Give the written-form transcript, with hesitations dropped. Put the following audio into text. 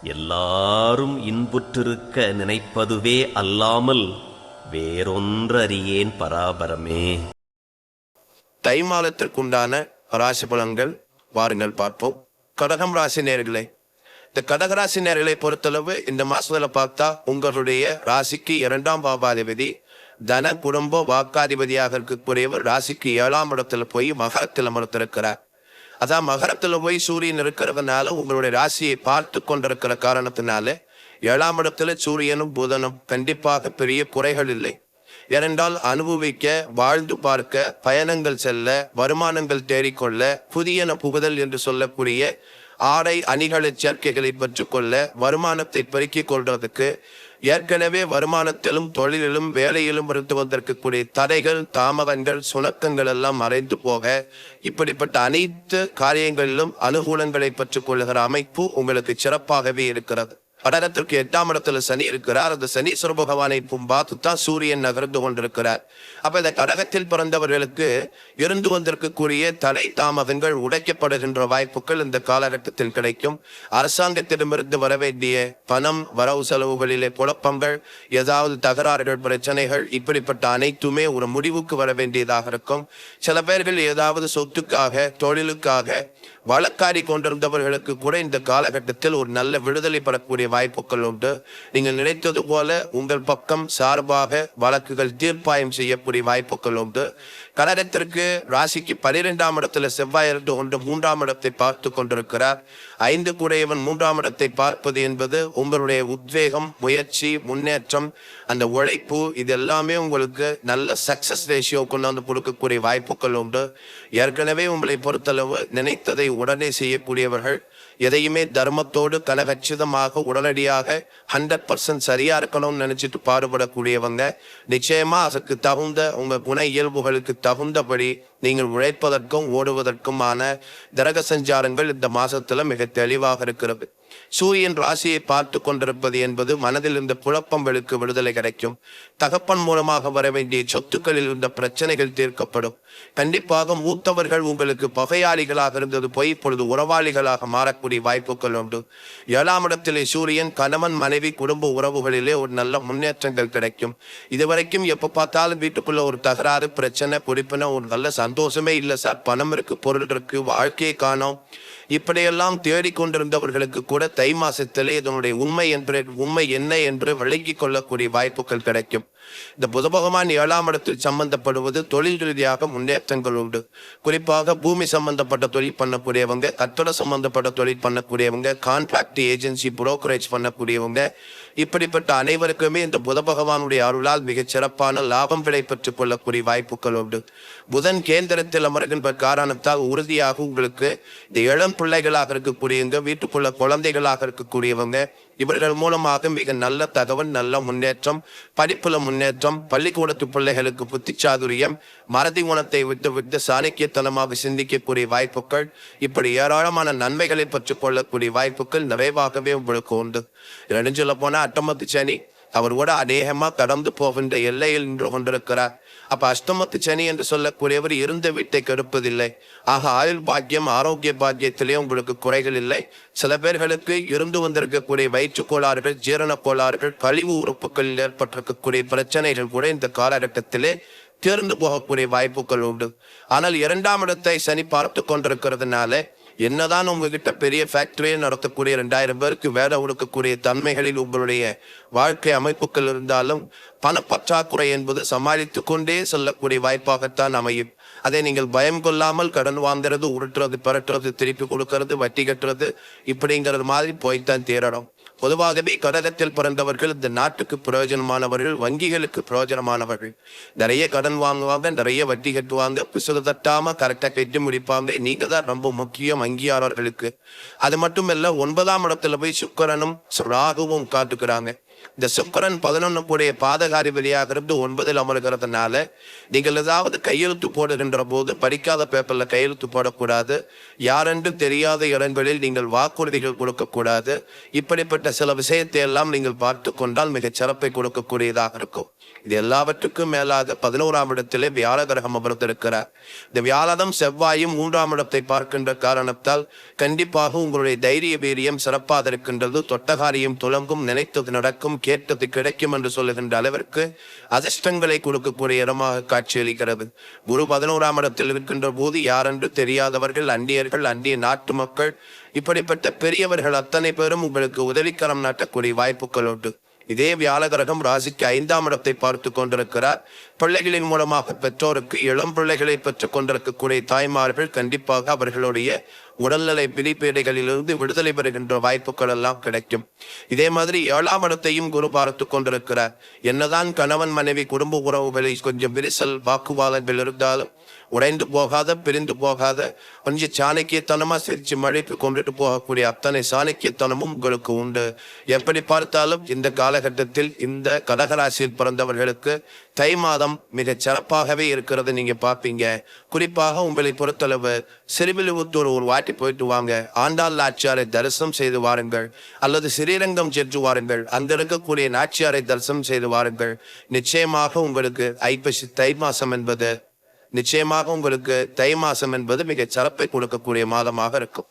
எல்லாரும் இன்புற்றிருக்க நினைப்பதுவே அல்லாமல் வேறொன்றறியேன் பராபரமே. தை மாதத்திற்குண்டான ராசி பலன்கள் வாருங்கள் பார்ப்போம். கடகம் ராசி நேயர்களே, இந்த கடகராசி நேயர்களை பொறுத்தளவு இந்த மாசத்துல பார்த்தா உங்களுடைய ராசிக்கு 2ஆம் பாவாதிபதி தன குடும்ப வாக்காதிபதியாக இருக்கக்கூடியவர் ராசிக்கு 7ஆம் இடத்துல போய் மகரத்தில் அமர்த்திருக்கிறார். அதான் மகரத்துல போய் சூரியன் இருக்கிறதுனால உங்களுடைய ராசியை பார்த்து கொண்டிருக்கிற காரணத்தினால 7ஆம் இடத்துல சூரியனும் புதனும் கண்டிப்பாக பெரிய குறைகள் இல்லை. ஏனென்றால் அனுபவிக்க, வாழ்ந்து பார்க்க, பயணங்கள் செல்ல, வருமானங்கள் தேடிக்கொள்ள, புதியன புகுதல் என்று சொல்லக்கூடிய ஆடை அணிகளை சேர்க்கைகளை பெற்றுக்கொள்ள, வருமானத்தை பெருக்கிக் கொள்வதற்கு, ஏற்கனவே வருமானத்திலும் தொழிலிலும் வேலையிலும் இருந்து வந்திருக்கக்கூடிய தடைகள், தாமதங்கள், சுணக்கங்கள் எல்லாம் மறைந்து போக, இப்படிப்பட்ட அனைத்து காரியங்களிலும் அனுகூலங்களை பெற்றுக்கொள்ளுகிற அமைப்பு உங்களுக்கு சிறப்பாகவே இருக்கிறது. கடகத்திற்கு 8ஆம் இடத்துல சனி இருக்கிறார். அந்த சனீஸ்வர பகவானை பார்த்துத்தான் சூரியன் நகர்ந்து கொண்டிருக்கிறார். அப்ப இந்த கடகத்தில் பிறந்தவர்களுக்கு இருந்து வந்திருக்கக்கூடிய தடை தாமதங்கள் உடைக்கப்படுகின்ற வாய்ப்புகள் இந்த காலகட்டத்தில் கிடைக்கும். அரசாங்கத்திடமிருந்து வர வேண்டிய பணம், வரவு செலவுகளிலே குழப்பங்கள், ஏதாவது தகராறுகள், பிரச்சனைகள், இப்படிப்பட்ட அனைத்துமே ஒரு முடிவுக்கு வர வேண்டியதாக இருக்கும். சில பேர்கள் ஏதாவது சொத்துக்காக, தொழிலுக்காக வழக்காடி கொண்டிருந்தவர்களுக்கு கூட இந்த காலகட்டத்தில் ஒரு நல்ல விடுதலை பெறக்கூடிய வாய்ப்புகள் உண்டு. நீங்கள் நினைத்தது போல உங்கள் பக்கம் சார்பாக வழக்குகள் தீர்ப்பாயம் செய்யக்கூடிய வாய்ப்புகள் உண்டு. கடகத்திற்கு ராசிக்கு 12ஆம் இடத்துல செவ்வாய் இருந்து கொண்டு 3ஆம் இடத்தை பார்த்து கொண்டிருக்கிறார். 5 கூடையவன் 3ஆம் இடத்தை பார்ப்பது என்பது உங்களுடைய உத்வேகம், முயற்சி, முன்னேற்றம், அந்த உழைப்பு, இது எல்லாமே உங்களுக்கு நல்ல சக்சஸ் ரேஷியோ கொண்டாந்து கொடுக்கக்கூடிய வாய்ப்புகள் உண்டு. ஏற்கனவே உங்களை பொறுத்தளவு நினைத்ததை உடனே செய்யக்கூடியவர்கள், எதையுமே தர்மத்தோடு கனகச்சிதமாக உடனடியாக 100% சரியா இருக்கணும்னு நினைச்சிட்டு பாடுபடக்கூடியவங்க. நிச்சயமா அதுக்கு தகுந்த உங்க குண இயல்புகளுக்கு தகுந்தபடி நீங்கள் உழைப்பதற்கும் ஓடுவதற்குமான கிரக சஞ்சாரங்கள் இந்த மாசத்துல மிக தெளிவாக இருக்கிறது. சூரியன் ராசியை பார்த்து கொண்டிருப்பது என்பது மனதில் இருந்த குழப்பங்களுக்கு விடுதலை கிடைக்கும். தகப்பன் மூலமாக வர வேண்டிய சொத்துக்களில் இருந்த பிரச்சனைகள் தீர்க்கப்படும். கண்டிப்பாக மூத்தவர்கள் உங்களுக்கு பகையாளிகளாக இருந்தது போய் இப்பொழுது உறவாளிகளாக மாறக்கூடிய வாய்ப்புகள் உண்டு. 7ஆம் இடத்திலே சூரியன் கணவன் மனைவி குடும்ப உறவுகளிலே ஒரு நல்ல முன்னேற்றங்கள் கிடைக்கும். இதுவரைக்கும் எப்ப பார்த்தாலும் வீட்டுக்குள்ள ஒரு தகராறு, பிரச்சனை, குறிப்பின ஒரு நல்ல சந்தோஷமே இல்லை சார், பணம் இருக்கு, பொருள் இருக்கு, வாழ்க்கையை காணோம், இப்படியெல்லாம் தேடிக்கொண்டிருந்தவர்களுக்கு கூட தை மாசத்திலே இதனுடைய உண்மை என்ன என்று விளங்கி கொள்ளக்கூடிய வாய்ப்புகள் கிடைக்கும். இந்த புத பகவான் 7ஆம் இடத்தில் சம்பந்தப்படுவது தொழில் ரீதியாக முன்னேற்றங்கள் உண்டு. குறிப்பாக பூமி சம்பந்தப்பட்ட தொழில் பண்ணக்கூடியவங்க, கட்டட சம்பந்தப்பட்ட தொழில் பண்ணக்கூடியவங்க, கான்ட்ராக்ட் ஏஜென்சி, புரோக்கரேஜ் பண்ணக்கூடியவங்க, இப்படிப்பட்ட அனைவருக்குமே இந்த புத பகவானுடைய அருளால் மிகச் சிறப்பான லாபம் பெற்றுக் கொள்ளக்கூடிய வாய்ப்புகள் உண்டு. புதன் கேந்திரத்தில் அமர்கின்ற காரணத்தால் உறுதியாக உங்களுக்கு இந்த இளம் பிள்ளைகளாக இருக்கக்கூடியவங்க, வீட்டுக்குள்ள குழந்தைகளாக இருக்கக்கூடியவங்க, இவர்கள் மூலமாக மிக நல்ல தகவல், நல்ல முன்னேற்றம், படிப்புல முன்னேற்றம், பள்ளிக்கூடத்து பிள்ளைகளுக்கு புத்திச்சாதுரியம், மறதி குணத்தை விட்டு சாணக்கியத்தனமாக சிந்திக்கக்கூடிய வாய்ப்புகள், இப்படி ஏராளமான நன்மைகளை பெற்றுக் கொள்ளக்கூடிய வாய்ப்புகள் நிறைவாகவே உங்களுக்கு உண்டு. இரண்டு சொல்ல போனா அட்டமத்து சனி அவர் கூட அநேகமா கடந்து போகின்ற எல்லையில் நின்று கொண்டிருக்கிறார். அப்ப அஷ்டமத்து சனி என்று சொல்லக்கூடியவர் இருந்த வீட்டை கெடுப்பதில்லை. ஆக ஆயுள் பாக்கியம், ஆரோக்கிய பாக்கியத்திலே உங்களுக்கு குறைகள் இல்லை. சில பேர்களுக்கு இருந்து வந்திருக்கக்கூடிய வயிற்று கோளாறுகள், ஜீரண கோளாறுகள், கழிவு உறுப்புகளில் ஏற்பட்டிருக்கக்கூடிய பிரச்சனைகள் கூட இந்த காலகட்டத்திலே தேர்ந்து போகக்கூடிய வாய்ப்புகள் உண்டு. ஆனால் 2ஆம் இடத்தை சனி பார்த்து கொண்டிருக்கிறதுனால என்னதான் உங்ககிட்ட பெரிய ஃபேக்டரியை நடத்தக்கூடிய 2000 பேருக்கு வேலை கொடுக்கக்கூடிய தன்மைகளில் உங்களுடைய வாழ்க்கை அமைப்புகள் இருந்தாலும் பணப்பற்றாக்குறை என்பது சமாளித்து கொண்டே செல்லக்கூடிய வாய்ப்பாகத்தான் அமையும். அதை நீங்கள் பயம் கொள்ளாமல் கடன் வாங்குறது, உருட்டுறது, பரட்டுறது, திருப்பி கொடுக்கறது, வட்டி கட்டுறது, இப்படிங்கிறது மாதிரி போய்த்தான் தீரணும். பொதுவாகவே கடகத்தில் பிறந்தவர்கள் இந்த நாட்டுக்கு பிரயோஜனமானவர்கள், வங்கிகளுக்கு பிரயோஜனமானவர்கள். நிறைய கடன் வாங்குவாங்க, நிறைய வட்டி கட்டுவாங்க, பிசுறு தட்டாம கரெக்டா கட்டி முடிப்பாங்க. நீங்க தான் ரொம்ப முக்கியம் வங்கியாளர்களுக்கு. அது மட்டும் இல்ல, 9ஆம் இடத்துல போய் சுக்கிரனும் ராகுவும் காட்டுக்கிறாங்க. இந்த சுக்கிரன் 11 கூடிய பாதகாதிபதியாக இருந்து 9இல் அமர்கிறதுனால நீங்கள் ஏதாவது கையெழுத்து போடுகின்ற போது படிக்காத பேப்பர்ல கையெழுத்து போடக்கூடாது. யாரென்று தெரியாத இடங்களில் நீங்கள் வாக்குறுதிகள் கொடுக்கக்கூடாது. இப்படிப்பட்ட சில விஷயத்தை எல்லாம் நீங்கள் பார்த்து கொண்டால் மிகச் சிறப்பை கொடுக்கக்கூடியதாக இருக்கும். இது எல்லாவற்றுக்கும் மேலாக 11ஆம் இடத்திலே வியாழ கிரகம் அமர்ந்திருக்கிறார். இந்த வியாழனும் செவ்வாயும் 3ஆம் இடத்தை பார்க்கின்ற காரணத்தால் கண்டிப்பாக உங்களுடைய தைரிய வீரியம் சிறப்பாக இருக்கின்றது. தொட்டகாரியம் துலங்கும், நினைத்தது நடக்கும், கேட்டது கிடைக்கும் என்று சொல்லுகின்ற அளவிற்கு அதிர்ஷ்டங்களை கொடுக்கக்கூடிய இடமாக காட்சியளிக்கிறது. குரு 11ஆம் இடத்தில் இருக்கின்ற போது யாரென்று தெரியாதவர்கள், அந்நியர்கள், அந்நிய நாட்டு மக்கள், இப்படிப்பட்ட பெரியவர்கள் அத்தனை பேரும் உங்களுக்கு உதவிக்கரம் நாட்டக்கூடிய வாய்ப்புகள் உண்டு. இதே வியாழ கிரகம் ராசிக்கு 5ஆம் இடத்தை பார்த்து கொண்டிருக்கிறார். பிள்ளைகளின் மூலமாக பெற்றோருக்கு, இளம் பிள்ளைகளை பெற்றுக் கொண்டிருக்கக்கூடிய தாய்மார்கள் கண்டிப்பாக அவர்களுடைய உடல்நிலை பிடிப்பீடைகளிலிருந்து விடுதலை பெறுகின்ற வாய்ப்புகள் எல்லாம் கிடைக்கும். இதே மாதிரி 7ஆம் இடத்தையும் குரு பார்த்து கொண்டிருக்கிறார். என்னதான் கணவன் மனைவி குடும்ப உறவுகளில் கொஞ்சம் விரிசல் வாக்குவாதங்கள் இருந்தாலும் உடைந்து போகாத, பிரிந்து போகாத, கொஞ்சம் சாணக்கியத்தனமா சிரிச்சு மழைக்கு கொண்டுட்டு போகக்கூடிய அத்தனை சாணக்கியத்தனமும் உங்களுக்கு உண்டு. எப்படி பார்த்தாலும் இந்த காலகட்டத்தில் இந்த கடகராசியில் பிறந்தவர்களுக்கு தை மாதம் மிக சிறப்பாகவே இருக்கிறது. நீங்க பார்ப்பீங்க. குறிப்பாக உங்களை பொறுத்தளவு சிறுவில்லிபுத்தூர் ஒரு வாட்டி போயிட்டு வாங்க. ஆண்டாள் நாச்சியாரை தரிசனம் செய்து வாருங்கள், அல்லது ஸ்ரீரங்கம் சென்று வாருங்கள். அங்க இருக்கக்கூடிய நாச்சியாரை தரிசனம் செய்து வாருங்கள். நிச்சயமாக உங்களுக்கு தை மாசம் என்பது மிக சிறப்பை கொடுக்கக்கூடிய மாதமாக இருக்கும்.